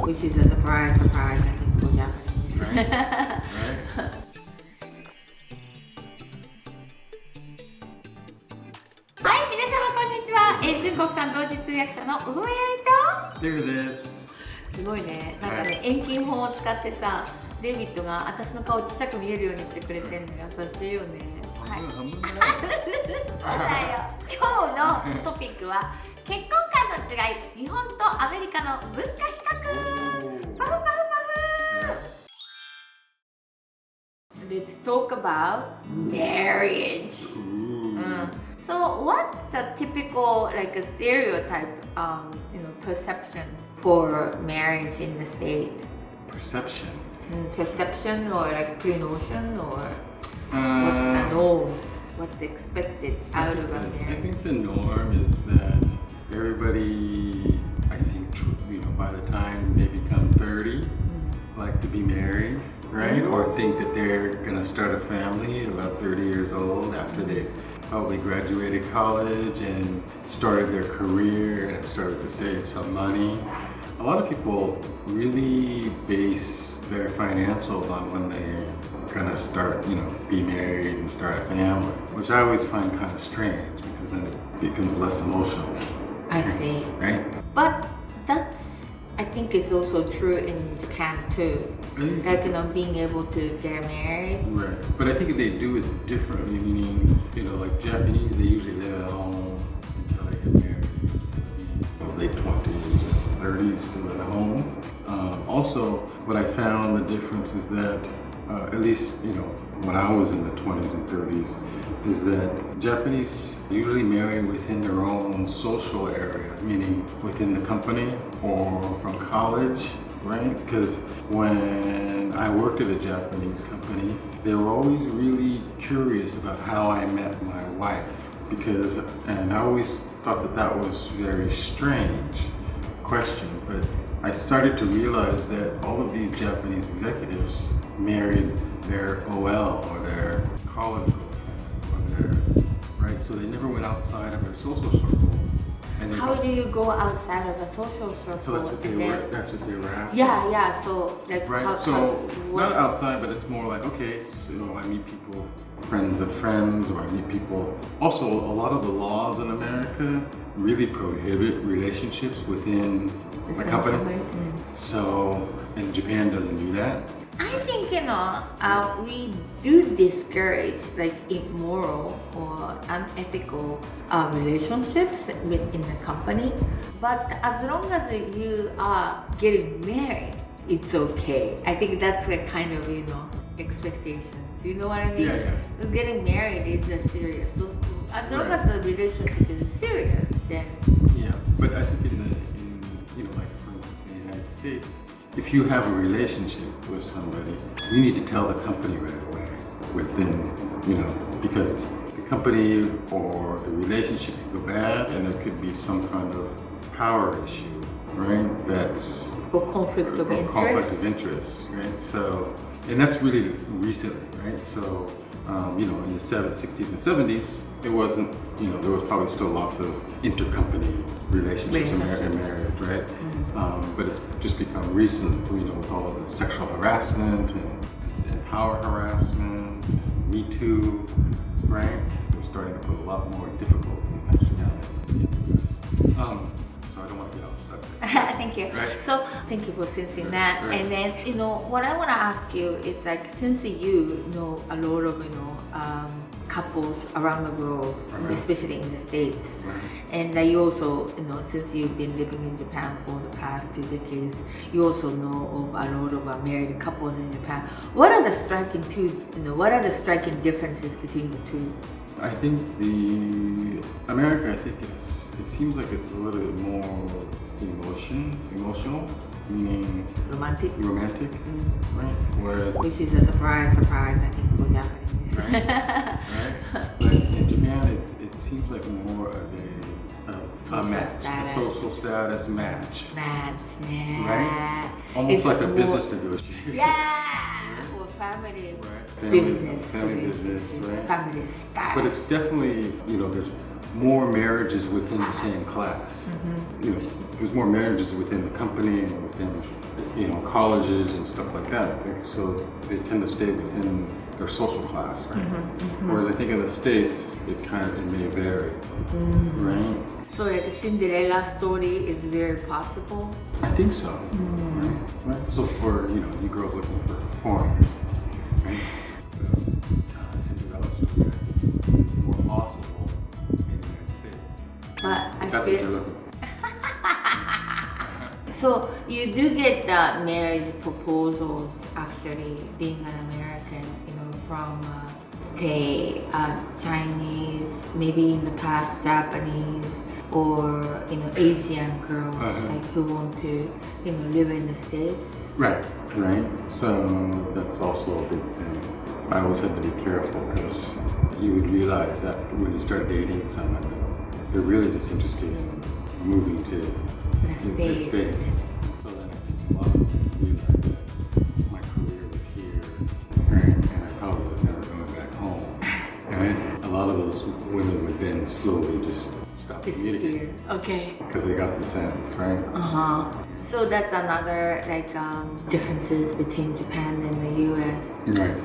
which is a surprise, I think, for Japanese. Right? Hi, 皆様こんにちは。中国産同時通訳者の小熊弥生と。There it is. すごいね。なんかね、遠近法を使ってさ、デビッドが私の顔ちっちゃく見えるようにしてくれてんの優しいよね。はい。そうだよ。今日のトピックは結婚観の違い、日本とアメリカの文化比較。パフパフパフ。Let's talk about marriage. So what's a typical like a stereotype perception for marriage in the States? Perception. Perception or like pre-notion or what's the norm? What's expected out of a marriage? I think the norm is that everybody, I think, by the time they become 30, like to be married, right? Or think that they're gonna start a family about 30 years old after they've probably graduated college and started their career and have started to save some money. A lot of people really base their financials on when they're gonna start, be married and start a family, which I always find kind of strange because then it becomes less emotional. I see. Right? But I think it's also true in Japan too. Like, being able to get married. Right. But I think they do it differently, meaning, like Japanese, they usually live at home until they get married. So late 20s or 30s still at home. Also, what I found the difference is that, at least, when I was in the 20s and 30s, is that Japanese usually marry within their own social area, meaning within the company or from college, right? Because when I worked at a Japanese company, they were always really curious about how I met my wife, and I always thought that was very strange question, but I started to realize that all of these Japanese executives married their OL or their college girlfriend right? So they never went outside of their social circle. And how do you go outside of a social circle? So that's what they were asking. Yeah. So like right. Not outside, but it's more like so I meet people, friends of friends, or I meet people. Also, a lot of the laws in America really prohibit relationships within the company. So, and Japan doesn't do that. I think we do discourage like immoral or unethical relationships within the company, but as long as you are getting married, it's okay. I think that's a kind of expectation. Do you know what I mean? Yeah. Getting married is serious. So as long as the relationship is serious, then yeah. But I think in like for instance in the United States, if you have a relationship with somebody, you need to tell the company right away within, because the company or the relationship could go bad and there could be some kind of power issue, right? That's or conflict of interest, right? So, and that's really recently, right? So, in the 60s and 70s, it wasn't, there was probably still lots of intercompany relationships and marriage, right? But it's just become recent, with all of the sexual harassment and power harassment, and Me Too, right? We're starting to put a lot more difficulty in actuality. So I don't want to get off subject. Thank you. Right. So thank you for sensing that. Right. And then, what I want to ask you is like, since you know a lot of, couples around the world, especially in the States, and you also, since you've been living in Japan for the past 2 decades, you also know of a lot of married couples in Japan. What are the striking differences between the two? I think America, it seems like it's a little bit more emotional, meaning romantic, right? Whereas which is a surprise, I think, for Japanese. Right. But in Japan, it seems like more of a match, a social status match. Right? Almost like a business negotiation. Yeah, or family business, right? Family status. But it's definitely, there's more marriages within the same class. There's more marriages within the company and within colleges and stuff like that. So they tend to stay within their social class, right? Whereas I think in the States, it may vary, right? So like the Cinderella story is very possible? I think so, right? So for, you girls looking for foreigners, right? So Cinderella story is more possible in the United States. But If that's what you're looking for. So you do get the marriage proposals actually being an American, from say Chinese, maybe in the past Japanese, or Asian girls like who want to live in the States. Right. So that's also a big thing. I always had to be careful because you would realize after when you start dating someone that they're really just interested in moving to the States. So then I think a lot of them realized that my career was here, right? And I probably was never going back home. Right? A lot of those women would then slowly just stop communicating. Okay. Because they got the sense, right? So that's another differences between Japan and the US. Right.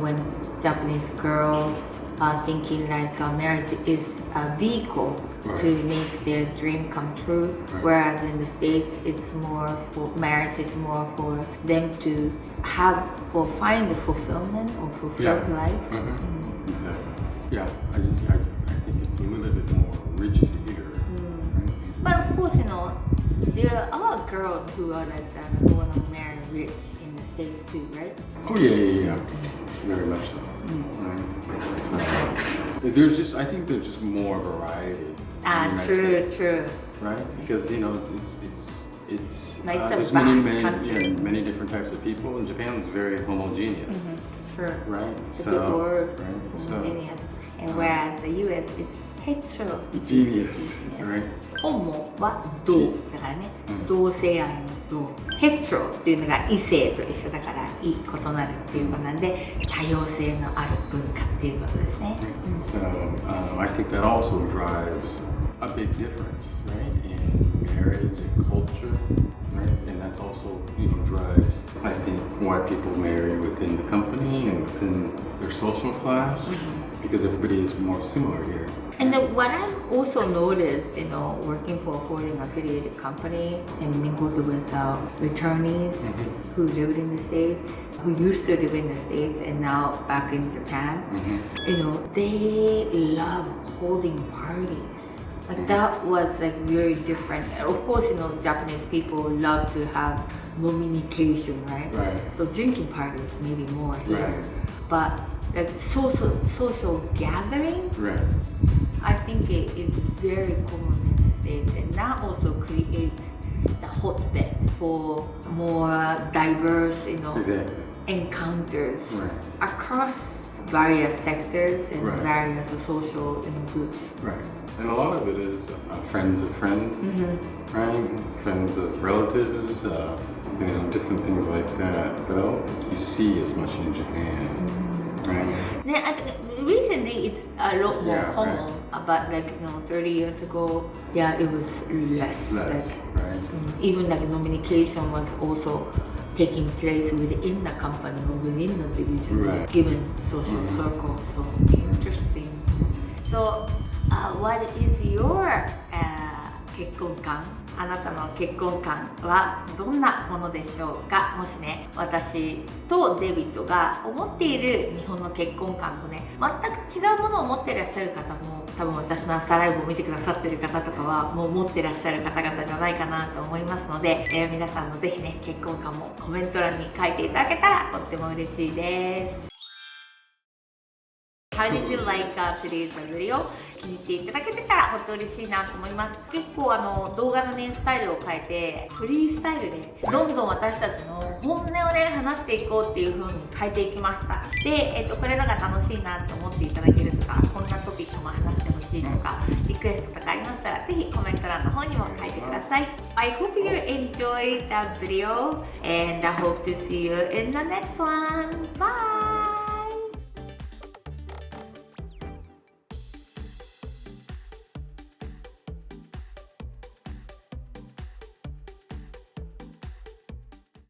When Japanese girls are thinking like marriage is a vehicle to make their dream come true, whereas in the States it's more for marriage is more for them to have or find the fulfillment or fulfilled life. Exactly. Yeah, I think it's a little bit more rigid here. Right? But of course, there are girls who are like that who want to marry rich in the States too, right? Oh yeah. Very much so. Right? So I think there's just more variety. True. Right? Because it's there's many different types of people, and Japan's very homogeneous. Sure. Right? It's a good word, homogeneous. And whereas the US is heterogeneous. Right? ホモは同だからね、同性愛の同。ヘテロっていうのが異性と一緒だから異なるっていうことなんで、多様性のある文化っていうことですね。So I think that also drives a big difference, right, in marriage and culture, right, and that's also drives I think why people marry within the company and within their social class because everybody is more similar here. And what I've also noticed, working for a foreign affiliated company and mingled with returnees who lived in the States, who used to live in the States and now back in Japan, they love holding parties. Like that was very different. And of course, Japanese people love to have communication, right? So drinking parties maybe more here, but like social gathering. I think it is very common in the States, and that also creates the hotbed for more diverse, encounters across various sectors and various social groups. Right, and a lot of it is friends of friends, right? Friends of relatives, different things like that I don't think you see as much in Japan. Right. I think recently it's a lot more common, but 30 years ago, it was less. Even communication was also taking place within the company or within the division, given social circle. So interesting. So, what is your 結婚観？あなたの結婚観はどんなものでしょうか。もしね、私とデビッドが思っている日本の結婚観とね、全く違うものを持っていらっしゃる方も、多分私の朝ライブを見てくださっている方とかはもう持っていらっしゃる方々じゃないかなと思いますので、皆さんのぜひね、結婚観もコメント欄に書いていただけたらとっても嬉しいです。How did you like today's video? 気に入っていただけてたら本当嬉しいなと思います。結構動画のねスタイルを変えてフリースタイルでどんどん私たちの本音をね話していこうっていう風に変えていきました。で、これのが楽しいなと思っていただけるとか、こんなトピックも話してほしいとか、リクエストとかありましたらぜひコメント欄の方にも書いてください。I hope you enjoyed that video and I hope to see you in the next one. Bye!